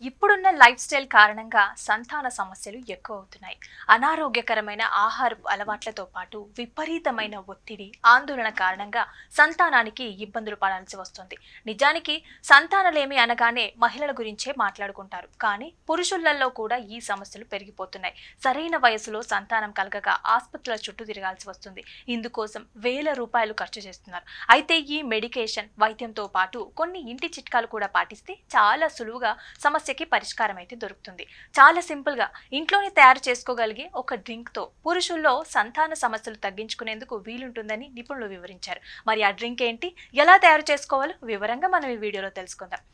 ఇప్పుడున్న life style కారణంగా సంతాన సమస్యలు ఎక్కువ అవుతున్నాయి. అనారోగ్యకరమైన ఆహారపు అలవాట్లతో పాటు విపరీతమైన ఒత్తిడి, ఆందోళన కారణంగా సంతానానికి ఇబ్బందులు పడాల్సి వస్తుంది. నిజానికి సంతానలేమి అనగానే మహిళల గురించే మాట్లాడుకుంటారు. కానీ పురుషులలో కూడా ఈ సమస్యలు పెరిగిపోతున్నాయి. సరైన వయసులో సంతానం కలగక ఆసుపత్రుల చుట్టూ తిరగాల్సి వస్తుంది. ఇందుకోసం వేల రూపాయలు ఖర్చు చేస్తున్నారు. అయితే ఈ మెడికేషన్, వైద్యంతో పాటు కొన్ని ఇంటి చిట్కాలు కూడా పాటిస్తే చాలా సులువుగా సమస్యకి పరిష్కారం అయితే దొరుకుతుంది. చాలా సింపుల్ గా ఇంట్లోనే తయారు చేసుకోగలిగే ఒక డ్రింక్ తో పురుషుల్లో సంతాన సమస్యలు తగ్గించుకునేందుకు వీలుంటుందని నిపుణులు వివరించారు. మరి ఆ డ్రింక్ ఏంటి, ఎలా తయారు చేసుకోవాలో వివరంగా మనం ఈ వీడియోలో తెలుసుకుందాం.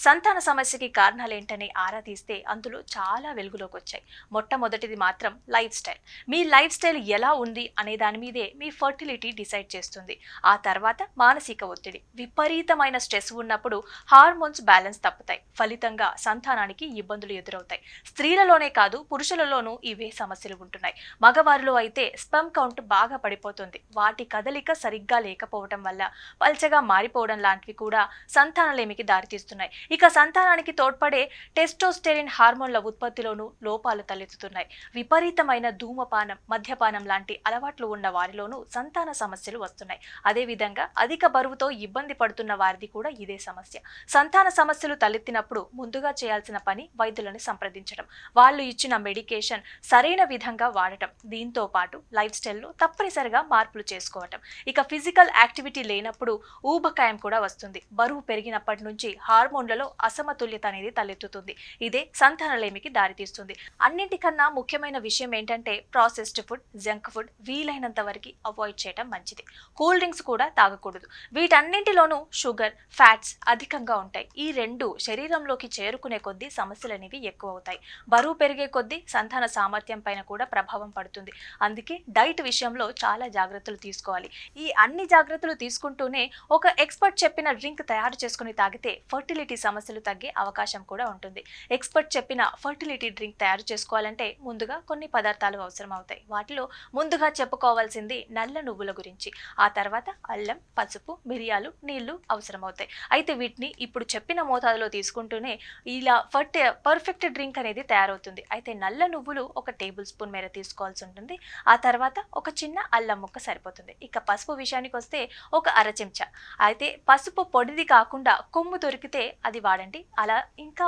సంతాన సమస్యకి కారణాలేంటని ఆరా తీస్తే అందులో చాలా వెలుగులోకి వచ్చాయి. మొట్టమొదటిది మాత్రం లైఫ్ స్టైల్. మీ లైఫ్ స్టైల్ ఎలా ఉంది అనే దాని మీదే మీ ఫర్టిలిటీ డిసైడ్ చేస్తుంది. ఆ తర్వాత మానసిక ఒత్తిడి, విపరీతమైన స్ట్రెస్ ఉన్నప్పుడు హార్మోన్స్ బ్యాలెన్స్ తప్పుతాయి. ఫలితంగా సంతానానికి ఇబ్బందులు ఎదురవుతాయి. స్త్రీలలోనే కాదు, పురుషులలోనూ ఇవే సమస్యలు ఉంటున్నాయి. మగవారిలో అయితే స్పెర్మ్ కౌంట్ బాగా పడిపోతుంది. వాటి కదలిక సరిగ్గా లేకపోవడం వల్ల పల్చగా మారిపోవడం లాంటివి కూడా సంతానలేమికి దారితీస్తున్నాయి. ఇక సంతానానికి తోడ్పడే టెస్టోస్టెరిన్ హార్మోన్ల ఉత్పత్తిలోనూ లోపాలు తలెత్తుతున్నాయి. విపరీతమైన ధూమపానం, మద్యపానం లాంటి అలవాట్లు ఉన్న వారిలోనూ సంతాన సమస్యలు వస్తున్నాయి. అదేవిధంగా అధిక బరువుతో ఇబ్బంది పడుతున్న వారిది కూడా ఇదే సమస్య. సంతాన సమస్యలు తలెత్తినప్పుడు ముందుగా చేయాల్సిన పని వైద్యులను సంప్రదించడం, వాళ్ళు ఇచ్చిన మెడికేషన్ సరైన విధంగా వాడటం, దీంతో పాటు లైఫ్ స్టైల్లో తప్పనిసరిగా మార్పులు చేసుకోవటం. ఇక ఫిజికల్ యాక్టివిటీ లేనప్పుడు ఊబకాయం కూడా వస్తుంది. బరువు పెరిగినప్పటి నుంచి హార్మోన్లలో అసమతుల్యత అనేది తలెత్తుతుంది. ఇదే సంతానలేమికి దారితీస్తుంది. అన్నింటికన్నా ముఖ్యమైన విషయం ఏంటంటే ప్రాసెస్డ్ ఫుడ్, జంక్ ఫుడ్ వీలైనంత వరకు అవాయిడ్ చేయడం మంచిది. కూల్ డ్రింక్స్ కూడా తాగకూడదు. వీటన్నింటిలోనూ షుగర్, ఫ్యాట్స్ అధికంగా ఉంటాయి. ఈ రెండు శరీరంలోకి చేరుకునే కొద్దీ సమస్యలు అనేవి ఎక్కువ అవుతాయి. బరువు పెరిగే కొద్దీ సంతాన సామర్థ్యం పైన కూడా ప్రభావం పడుతుంది. అందుకే డైట్ విషయంలో చాలా జాగ్రత్తలు తీసుకోవాలి. ఈ అన్ని జాగ్రత్తలు తీసుకుంటూనే ఒక ఎక్స్పర్ట్ చెప్పిన డ్రింక్ తయారు చేసుకుని తాగితే ఫర్టిలిటీ సమస్యలు తగ్గే అవకాశం కూడా ఉంటుంది. ఎక్స్పర్ట్ చెప్పిన ఫర్టిలిటీ డ్రింక్ తయారు చేసుకోవాలంటే ముందుగా కొన్ని పదార్థాలు అవసరం అవుతాయి. వాటిలో ముందుగా చెప్పుకోవాల్సింది నల్ల నువ్వుల గురించి. ఆ తర్వాత అల్లం, పసుపు, మిరియాలు, నీళ్లు అవసరం అవుతాయి. అయితే వీటిని ఇప్పుడు చెప్పిన మోతాదులో తీసుకుంటూనే ఇలా పర్ఫెక్ట్ డ్రింక్ అనేది తయారవుతుంది. అయితే నల్ల నువ్వులు ఒక టేబుల్ స్పూన్ మేర తీసుకోవాల్సి ఉంటుంది. ఆ తర్వాత ఒక చిన్న అల్లం ముక్క సరిపోతుంది. ఇక పసుపు విషయానికి వస్తే ఒక అర చెంచా. అయితే పసుపు పొడిది కాకుండా కొమ్ము దొరికితే అది వాడండి. అలా ఇంకా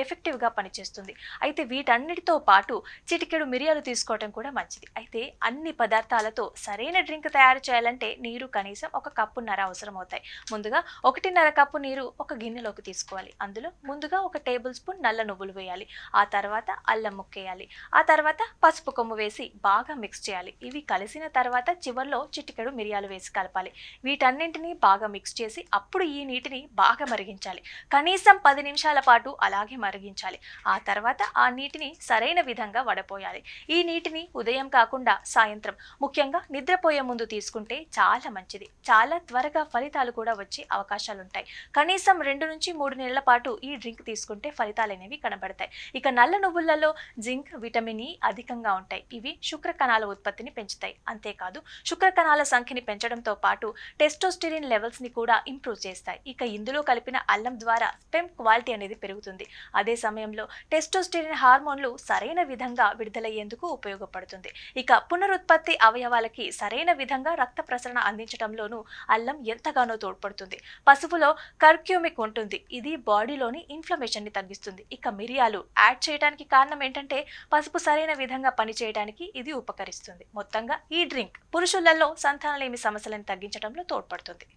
ఎఫెక్టివ్గా పనిచేస్తుంది. అయితే వీటన్నిటితో పాటు చిటికెడు మిరియాలు తీసుకోవటం కూడా మంచిది. అయితే అన్ని పదార్థాలతో సరైన డ్రింక్ తయారు చేయాలంటే నీరు కనీసం 1.5 కప్పు అవసరం అవుతాయి. ముందుగా 1.5 కప్పు నీరు ఒక గిన్నెలోకి తీసుకోవాలి. అందులో ముందుగా ఒక టేబుల్ స్పూన్ నల్ల నువ్వులు వేయాలి. ఆ తర్వాత అల్లం ముక్కేయాలి. ఆ తర్వాత పసుపు కొమ్ము వేసి బాగా మిక్స్ చేయాలి. ఇవి కలిసిన తర్వాత చివర్లో చిటికెడు మిరియాలు వేసి కలపాలి. వీటన్నింటినీ బాగా మిక్స్ చేసి అప్పుడు ఈ నీటిని బాగా మరిగించాలి. కనీసం 10 నిమిషాల పాటు అలాగే మరిగించాలి. ఆ తర్వాత ఆ నీటిని సరైన విధంగా వడపోయాలి. ఈ నీటిని ఉదయం కాకుండా సాయంత్రం, ముఖ్యంగా నిద్రపోయే ముందు తీసుకుంటే చాలా మంచిది. చాలా త్వరగా ఫలితాలు కూడా వచ్చే అవకాశాలుంటాయి. కనీసం 2 నుంచి 3 నెలల పాటు ఈ డ్రింక్ తీసుకుంటే ఫలితాలు అనేవి కనబడతాయి. ఇక నల్ల నువ్వులలో జింక్, విటమిన్ ఇ అధికంగా ఉంటాయి. ఇవి శుక్ర కణాల ఉత్పత్తిని పెంచుతాయి. అంతేకాదు శుక్ర కణాల సంఖ్యని పెంచడంతో పాటు టెస్టోస్టెరిన్ లెవెల్స్ ని కూడా ఇంప్రూవ్ చేస్తాయి. ఇక ఇందులో కలిపిన అల్లం ద్వారా స్పెర్మ్ క్వాలిటీ అనేది పెరుగుతుంది. అదే సమయంలో టెస్టోస్టెరిన్ హార్మోన్లు సరైన విధంగా విడుదలయ్యేందుకు ఉపయోగపడుతుంది. ఇక పునరుత్పత్తి అవయవాలకి సరైన విధంగా రక్త ప్రసరణ అందించడంలోనూ అల్లం ఎంతగానో తోడ్పడుతుంది. పసుపులో కర్క్యూమిక్ ఉంటుంది. ఇది బాడీలోని ఇన్ఫ్లమేషన్ ని తగ్గిస్తుంది. ఇక మిరియాలు యాడ్ చేయడానికి కారణం ఏంటంటే పసుపు సరైన విధంగా పనిచేయడానికి ఇది ఉపకరిస్తుంది. మొత్తంగా ఈ డ్రింక్ పురుషులలో సంతానలేమి సమస్యలను తగ్గించడంలో తోడ్పడుతుంది.